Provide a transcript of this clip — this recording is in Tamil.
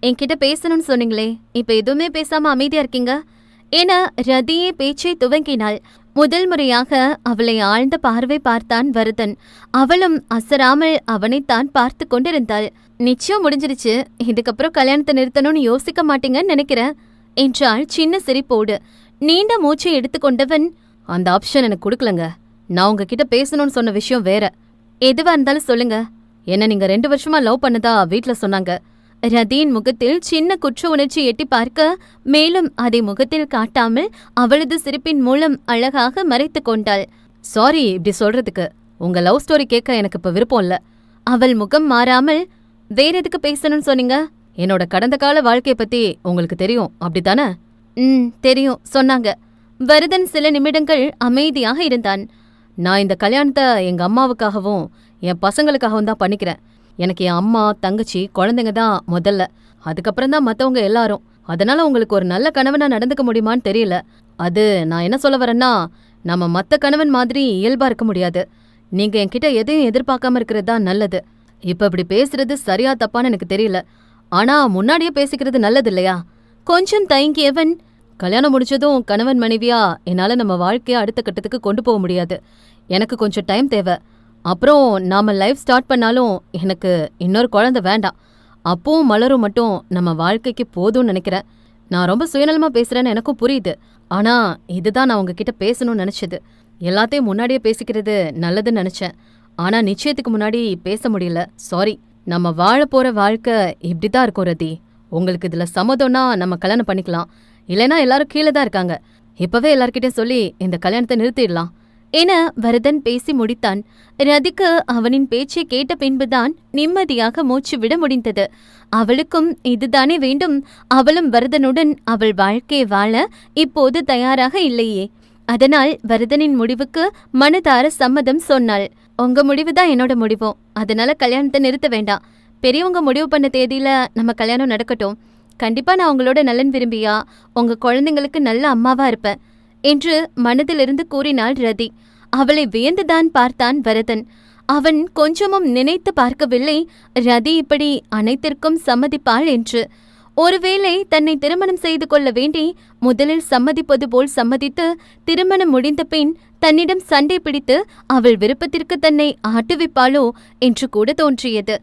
என்கிட்ட பேசணும்னு சொன்னீங்களே, இப்ப எதுவுமே பேசாம அமைதியா இருக்கீங்க. என ரதியே பேச்சை துவங்கினாள். முதல் முறையாக அவளை ஆழ்ந்த பார்வை பார்த்தான் வரதன். அவளும் அசராமல் அவனைத்தான் பார்த்து கொண்டிருந்தாள். நிச்சயம் முடிஞ்சிருச்சு, இதுக்கப்புறம் கல்யாணத்தை நிறுத்தணும்னு யோசிக்க மாட்டீங்கன்னு நினைக்கிறேன் என்றாள் சின்ன சிரிப்போடு. நீண்ட மூச்சை எடுத்துக்கொண்டவன், அந்த ஆப்ஷன் எனக்கு கொடுக்கலங்க. நான் உங்ககிட்ட பேசணும்னு சொன்ன விஷயம் வேற. எதுவா இருந்தாலும் சொல்லுங்க. என்ன நீங்க 2 வருஷமா லவ் பண்ணதா வீட்ல சொன்னாங்க. ரதியின் முகத்தில் சின்ன குற்ற உணர்ச்சி எட்டி பார்க்க, மேலும் அதை முகத்தில் காட்டாமல் அவளது சிரிப்பின் மூலம் அழகாக மறைத்து கொண்டாள். சாரி இப்படி சொல்றதுக்கு. உங்க லவ் ஸ்டோரி கேட்க எனக்கு இப்ப விருப்பம் இல்ல. அவள் முகம் மாறாமல், வேற எதுக்கு பேசணும்னு சொன்னீங்க? என்னோட கடந்த கால வாழ்க்கைய பத்தி உங்களுக்கு தெரியும் அப்படித்தானே? தெரியும் சொன்னாங்க. வரதன் சில நிமிடங்கள் அமைதியாக இருந்தான். நான் இந்த கல்யாணத்தை எங்க அம்மாவுக்காகவும் என் பசங்களுக்காகவும் தான் பண்ணிக்கிறேன். எனக்கு என் அம்மா, தங்கச்சி, குழந்தைங்க தான் முதல்ல. அதுக்கப்புறம் தான் மத்தவங்க எல்லாரும். அதனால உங்களுக்கு ஒரு நல்ல கணவனா நடந்துக்க முடியுமான்னு தெரியல. அது நான் என்ன சொல்ல வரேன்னா, நம்ம மத்த கணவன் மாதிரி இயல்பா இருக்க முடியாது. நீங்க என்கிட்ட எதையும் எதிர்பார்க்காம இருக்கிறது தான் நல்லது. இப்ப இப்படி பேசுறது சரியா தப்பான்னு எனக்கு தெரியல. ஆனா முன்னாடியே பேசிக்கிறது நல்லது இல்லையா? கொஞ்சம் தயங்கியவன், கல்யாணம் முடிச்சதும் கணவன் மனைவியா என்னால நம்ம வாழ்க்கைய அடுத்த கட்டத்துக்கு கொண்டு போக முடியாது. எனக்கு கொஞ்சம் டைம் தேவை. அப்புறம் நாம லைஃப் ஸ்டார்ட் பண்ணாலும் எனக்கு இன்னொரு குழந்தை வேண்டாம். அப்பவும் மலரும் மட்டும் நம்ம வாழ்க்கைக்கு போதும்னு நினைக்கிறேன். நான் ரொம்ப சுயநலமா பேசுறேன்னு எனக்கும் புரியுது. ஆனா இதுதான் நான் உங்ககிட்ட பேசணும்னு நினைச்சது. எல்லாத்தையும் முன்னாடியே பேசிக்கிறது நல்லதுன்னு நினைச்சேன். ஆனா நிச்சயத்துக்கு முன்னாடி பேச முடியல. சாரி. நம்ம வாழ போற வாழ்க்கை இப்படிதான் இருக்கும் ரதி. உங்களுக்கு இதுல சம்மதம்னா நம்ம கல்யாணம் பண்ணிக்கலாம். இல்லைன்னா எல்லாரும் கீழே தான் இருக்காங்க. இப்பவே எல்லார்கிட்டயும் சொல்லி இந்த கல்யாணத்தை நிறுத்திடலாம் என வரதன் பேசி முடித்தான். ரதிக்கு அவனின் பேச்சை கேட்ட பின்புதான் நிம்மதியாக மூச்சு விட முடிந்தது. அவளுக்கும் இதுதானே வேண்டும். அவளும் வரதனுடன் அவள் வாழ்க்கையை வாழ இப்போது தயாராக இல்லையே. அதனால் வரதனின் முடிவுக்கு மனதார சம்மதம் சொன்னாள். உங்க முடிவுதான் என்னோட முடிவும். அதனால கல்யாணத்தை நிறுத்த வேண்டாம். பெரியவங்க முடிவு பண்ண தேதியில நம்ம கல்யாணம் நடக்கட்டும். கண்டிப்பா நான் உங்களோட நலன் விரும்பியா, உங்க குழந்தைங்களுக்கு நல்ல அம்மாவா இருப்பேன் என்று மனதிலிருந்து கூறினாள் ரதி. அவளை வியந்துதான் பார்த்தான் வரதன். அவன் கொஞ்சமும் நினைத்து பார்க்கவில்லை ரதி இப்படி அனைத்திற்கும் சம்மதிப்பாள் என்று. ஒருவேளை தன்னை திருமணம் செய்து கொள்ள வேண்டி முதலில் சம்மதிப்பது போல் சம்மதித்து, திருமணம் முடிந்த பின் தன்னிடம் சண்டை பிடித்து அவள் விருப்பத்திற்கு தன்னை ஆட்டுவிப்பாளோ என்று கூட தோன்றியது.